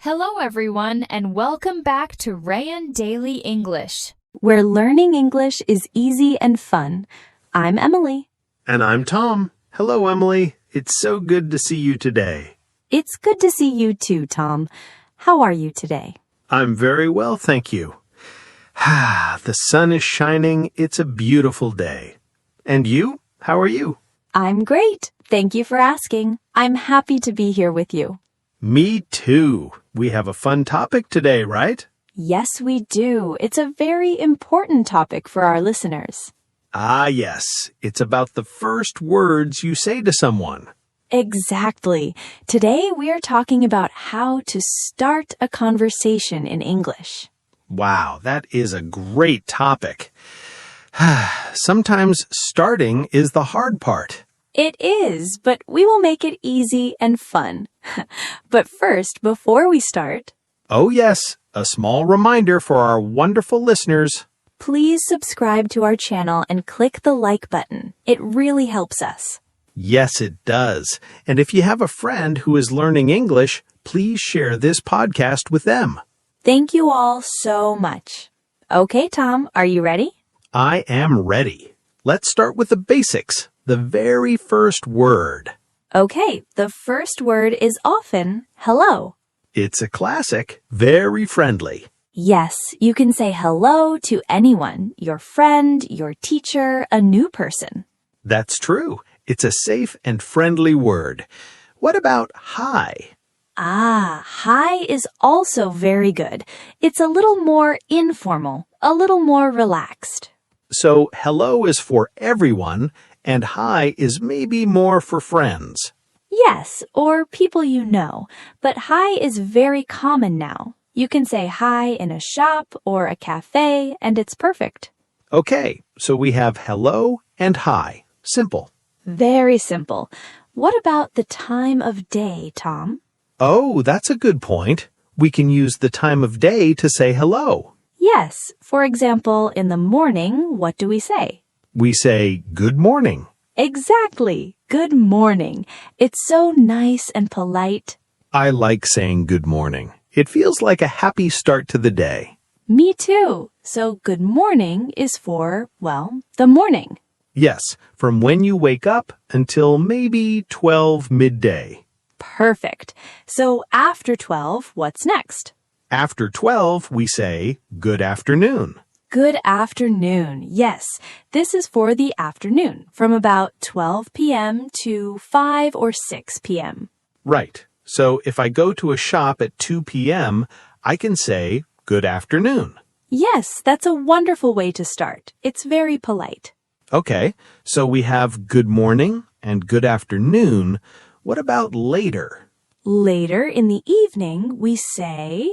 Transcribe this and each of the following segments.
Hello everyone and welcome back to Rayan Daily English, where learning English is easy and fun. I'm Emily. And I'm Tom. Hello, Emily. It's so good to see you today. It's good to see you too, Tom. How are you today? I'm very well, thank you. The sun is shining. It's a beautiful day. And you? How are you? I'm great. Thank you for asking. I'm happy to be here with you. Me too. We have a fun topic today, right? Yes, we do. It's a very important topic for our listeners. Ah, yes. It's about the first words you say to someone. Exactly. Today we are talking about how to start a conversation in English. Wow, that is a great topic. Sometimes starting is the hard part. It is, but we will make it easy and fun. But first, before we start... Oh yes, a small reminder for our wonderful listeners. Please subscribe to our channel and click the like button. It really helps us. Yes, it does. And if you have a friend who is learning English, please share this podcast with them. Thank you all so much. Okay, Tom, are you ready? I am ready. Let's start with the basics. The very first word. Okay, the first word is often hello. It's a classic, very friendly. Yes, you can say hello to anyone, your friend, your teacher, a new person. That's true. It's a safe and friendly word. What about hi? Ah, hi is also very good. It's a little more informal, a little more relaxed. So hello is for everyone, and hi is maybe more for friends. Yes, or people you know, but hi is very common now. You can say hi in a shop or a cafe, and it's perfect. Okay, so we have hello and hi. Simple. Very simple. What about the time of day, Tom? Oh, that's a good point. We can use the time of day to say hello. Yes. For example, in the morning, what do we say? We say good morning. Exactly. Good morning. It's so nice and polite. I like saying good morning. It feels like a happy start to the day. Me too. So good morning is for, well, the morning. Yes, from when you wake up until maybe 12 midday. Perfect. So after 12, what's next? After 12, we say good afternoon. Good afternoon. Yes, this is for the afternoon, from about 12 p.m. to 5 or 6 p.m. Right. So if I go to a shop at 2 p.m., I can say good afternoon. Yes, that's a wonderful way to start. It's very polite. Okay, so we have good morning and good afternoon. What about later? Later in the evening, we say...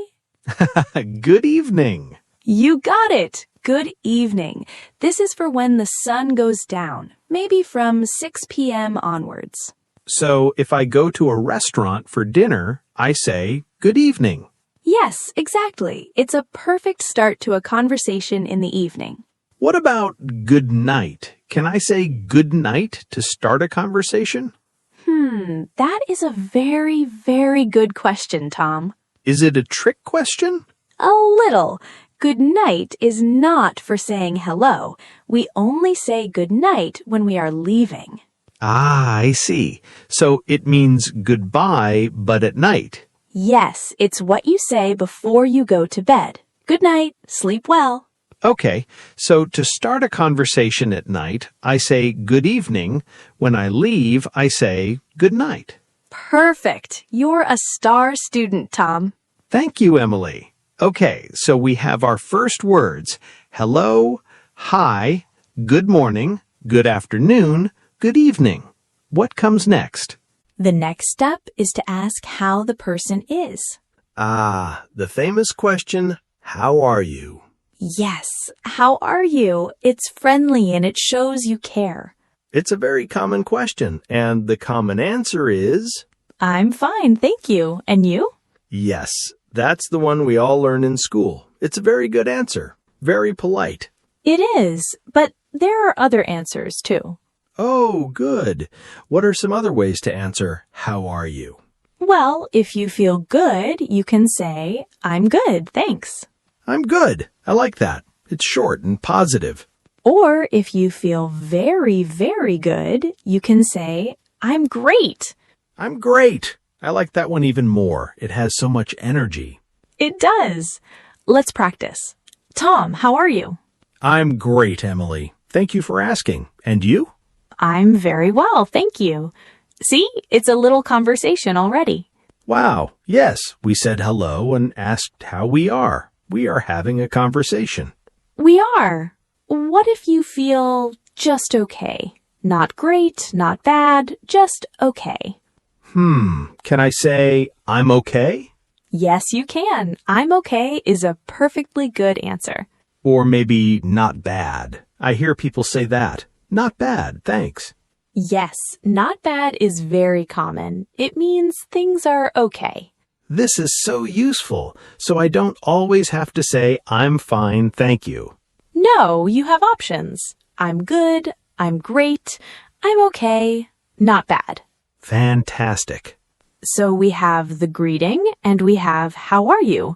Good evening. You got it. Good evening. This is for when the sun goes down, maybe from 6 p.m. onwards. So if I go to a restaurant for dinner, I say good evening. Yes, exactly. It's a perfect start to a conversation in the evening. What about good night? Can I say good night to start a conversation? That is a very, very good question, Tom. Is it a trick question? A little. Good night is not for saying hello. We only say good night when we are leaving. Ah, I see. So it means goodbye, but at night. Yes, it's what you say before you go to bed. Good night. Sleep well. Okay, so to start a conversation at night, I say good evening. When I leave, I say good night. Perfect. You're a star student, Tom. Thank you, Emily. Okay, so we have our first words. Hello, hi, good morning, good afternoon, good evening. What comes next? The next step is to ask how the person is. Ah, the famous question, how are you? Yes, how are you? It's friendly and it shows you care. It's a very common question, and the common answer is... I'm fine, thank you. And you? Yes, that's the one we all learn in school. It's a very good answer. Very polite. It is, but there are other answers too. Oh, good. What are some other ways to answer, how are you? Well, if you feel good, you can say, I'm good, thanks. I'm good. I like that. It's short and positive. Or if you feel very, very good, you can say, I'm great. I'm great. I like that one even more. It has so much energy. It does. Let's practice. Tom, how are you? I'm great, Emily. Thank you for asking. And you? I'm very well, thank you. See, it's a little conversation already. Wow. Yes, we said hello and asked how we are. We are having a conversation. We are. What if you feel just okay? Not great, not bad, just okay. Can I say I'm okay? Yes, you can. I'm okay is a perfectly good answer. Or maybe not bad. I hear people say that. Not bad, thanks. Yes, not bad is very common. It means things are okay. This is so useful, so I don't always have to say I'm fine, thank you. No, you have options. I'm good, I'm great, I'm okay, not bad. Fantastic. So we have the greeting and we have how are you?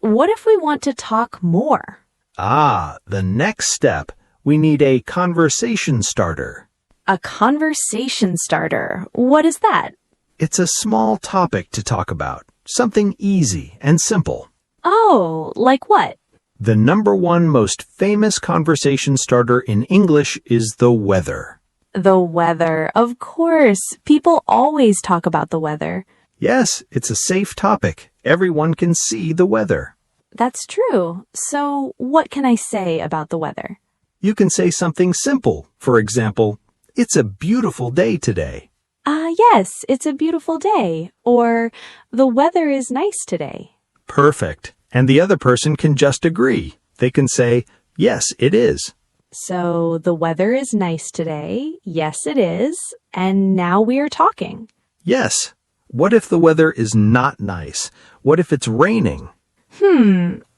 What if we want to talk more? The next step. We need a conversation starter. A conversation starter. What is that? It's a small topic to talk about. Something easy and simple. Oh, like what? The number one most famous conversation starter in English is the weather. The weather. Of course. People always talk about the weather. Yes, it's a safe topic. Everyone can see the weather. That's true. So what can I say about the weather? You can say something simple. For example, it's a beautiful day today. Yes, it's a beautiful day. Or the weather is nice today. Perfect. And the other person can just agree. They can say, yes, it is. So the weather is nice today. Yes, it is. And now we are talking. Yes. What if the weather is not nice? What if it's raining?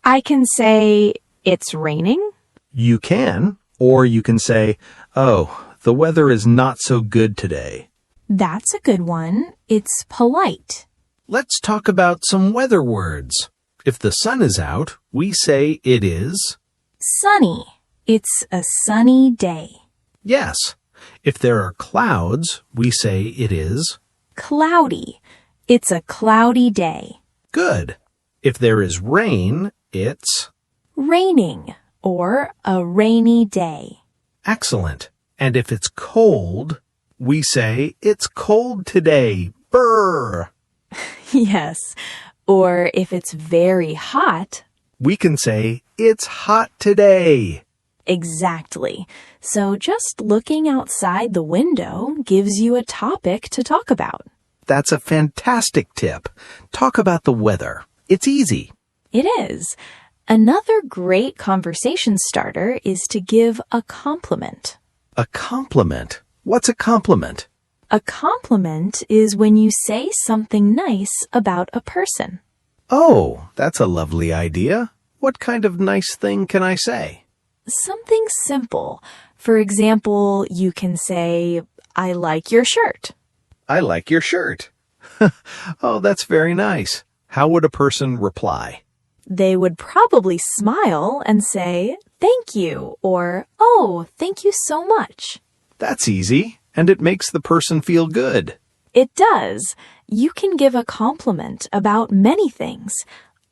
I can say it's raining. You can. Or you can say, oh, the weather is not so good today. That's a good one. It's polite. Let's talk about some weather words. If the sun is out, we say it is. Sunny. It's a sunny day. Yes. If there are clouds, we say it is. Cloudy. It's a cloudy day. Good. If there is rain, it's Raining or a rainy day. excellent. And if it's cold, we say it's cold today. Brr. Yes. Or if it's very hot. We can say it's hot today. Exactly. So just looking outside the window gives you a topic to talk about. That's a fantastic tip. Talk about the weather. It's easy. It is. Another great conversation starter is to give a compliment. A compliment. What's a compliment? A compliment is when you say something nice about a person. Oh, that's a lovely idea. What kind of nice thing can I say? Something simple. For example, you can say, I like your shirt. I like your shirt. Oh, that's very nice. How would a person reply? They would probably smile and say, thank you, or, oh, thank you so much. That's easy, and it makes the person feel good. It does. You can give a compliment about many things.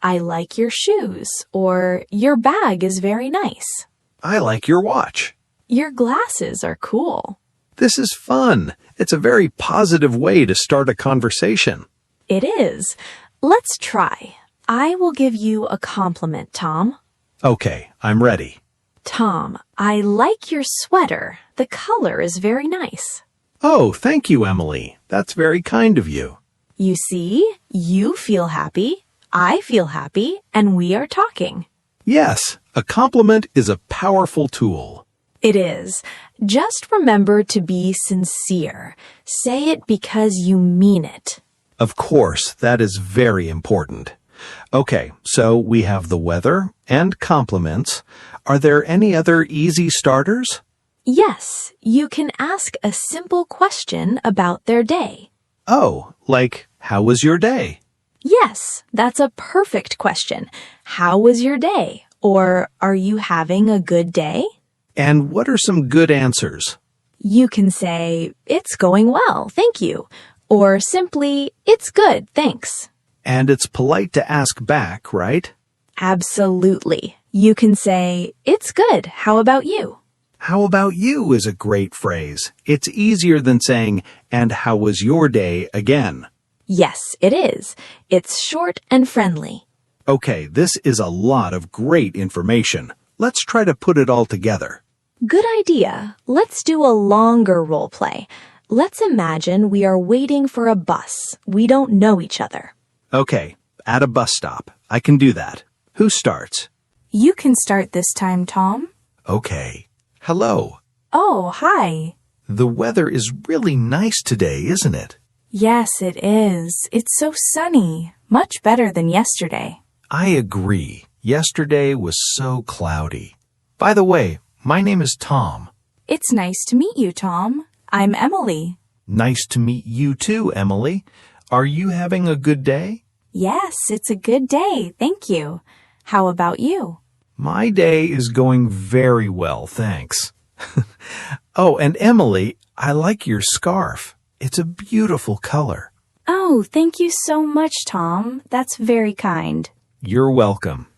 I like your shoes, or your bag is very nice. I like your watch. Your glasses are cool. This is fun. It's a very positive way to start a conversation. It is. Let's try. I will give you a compliment, Tom. Okay, I'm ready. Tom, I like your sweater. The color is very nice. Oh, thank you, Emily. That's very kind of you. You see, you feel happy, I feel happy, and we are talking. Yes, a compliment is a powerful tool. It is. Just remember to be sincere. Say it because you mean it. Of course, that is very important. Okay, so we have the weather and compliments. Are there any other easy starters? Yes, you can ask a simple question about their day. Oh, like, How was your day? Yes, that's a perfect question. How was your day? Or are you having a good day? And what are some good answers? You can say, it's going well, thank you. Or simply, it's good, thanks. And it's polite to ask back, right? Absolutely. You can say, it's good, how about you? How about you is a great phrase. It's easier than saying, and how was your day again? Yes, it is. It's short and friendly. Okay, this is a lot of great information. Let's try to put it all together. Good idea. Let's do a longer role play. Let's imagine we are waiting for a bus. We don't know each other. Okay, at a bus stop. I can do that. Who starts? You can start this time, Tom. Okay. Hello. Oh, hi. The weather is really nice today, isn't it? Yes, it is. It's so sunny. Much better than yesterday. I agree. Yesterday was so cloudy. By the way, my name is Tom. It's nice to meet you, Tom. I'm Emily. Nice to meet you too, Emily. Are you having a good day? Yes, it's a good day. Thank you. How about you? My day is going very well, thanks. Oh, and Emily, I like your scarf. It's a beautiful color. Oh, thank you so much, Tom. That's very kind. You're welcome.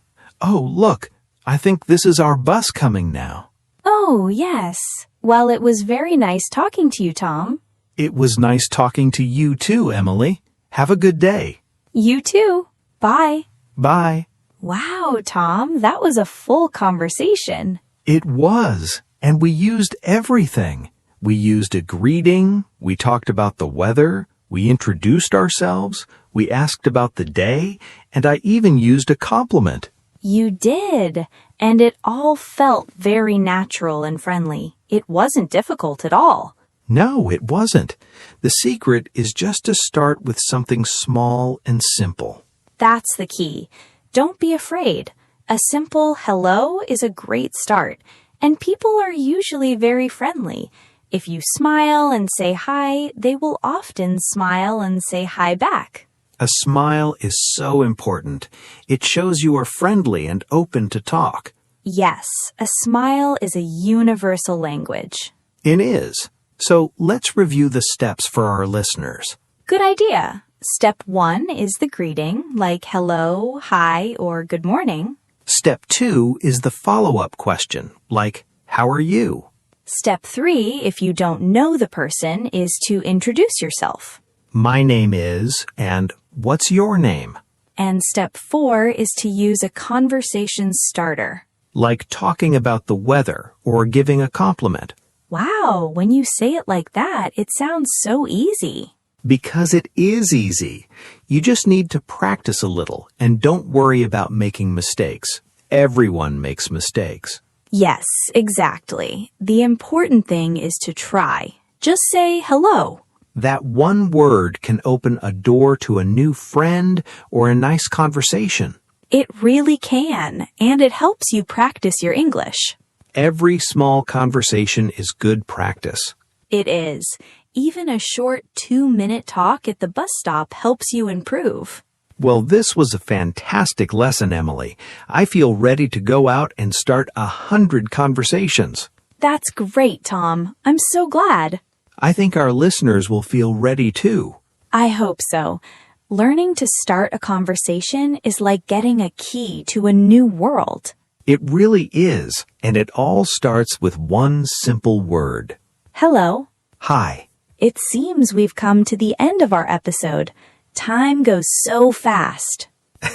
Oh, look, I think this is our bus coming now. Oh, yes. Well, it was very nice talking to you, Tom. It was nice talking to you too, Emily. Have a good day. You too. Bye. Bye. Wow, Tom, that was a full conversation. It was, and we used everything. We used a greeting, we talked about the weather, we introduced ourselves, we asked about the day, and I even used a compliment. You did, and it all felt very natural and friendly. It wasn't difficult at all. No, it wasn't. The secret is just to start with something small and simple. That's the key. Don't be afraid. A simple hello is a great start, and people are usually very friendly. If you smile and say hi, they will often smile and say hi back. A smile is so important. It shows you are friendly and open to talk. Yes, a smile is a universal language. It is. So let's review the steps for our listeners. Good idea. Step 1 is the greeting, like hello, hi, or good morning. Step 2 is the follow-up question, like, how are you? Step 3, if you don't know the person, is to introduce yourself. My name is, and what's your name? And step 4 is to use a conversation starter. Like talking about the weather or giving a compliment. Wow, when you say it like that, it sounds so easy. Because it is easy. You just need to practice a little and don't worry about making mistakes. Everyone makes mistakes. Yes, exactly. The important thing is to try. Just say hello. That one word can open a door to a new friend or a nice conversation. It really can, and it helps you practice your English. Every small conversation is good practice. It is. Even a short 2-minute talk at the bus stop helps you improve. Well, this was a fantastic lesson, Emily. I feel ready to go out and start 100 conversations. That's great, Tom. I'm so glad. I think our listeners will feel ready too. I hope so. Learning to start a conversation is like getting a key to a new world. It really is, and it all starts with one simple word. Hello. Hi. It seems we've come to the end of our episode. Time goes so fast.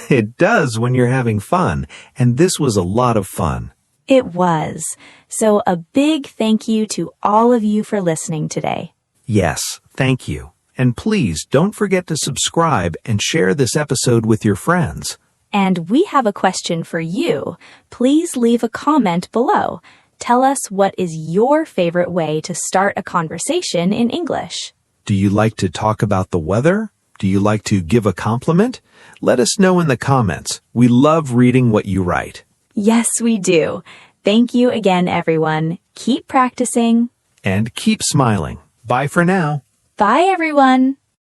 It does when you're having fun, and this was a lot of fun. It was. So a big thank you to all of you for listening today. Yes, thank you. And please don't forget to subscribe and share this episode with your friends. And we have a question for you. Please leave a comment below. Tell us what is your favorite way to start a conversation in English. Do you like to talk about the weather? Do you like to give a compliment? Let us know in the comments. We love reading what you write. Yes, we do. Thank you again, everyone. Keep practicing. And keep smiling. Bye for now. Bye, everyone.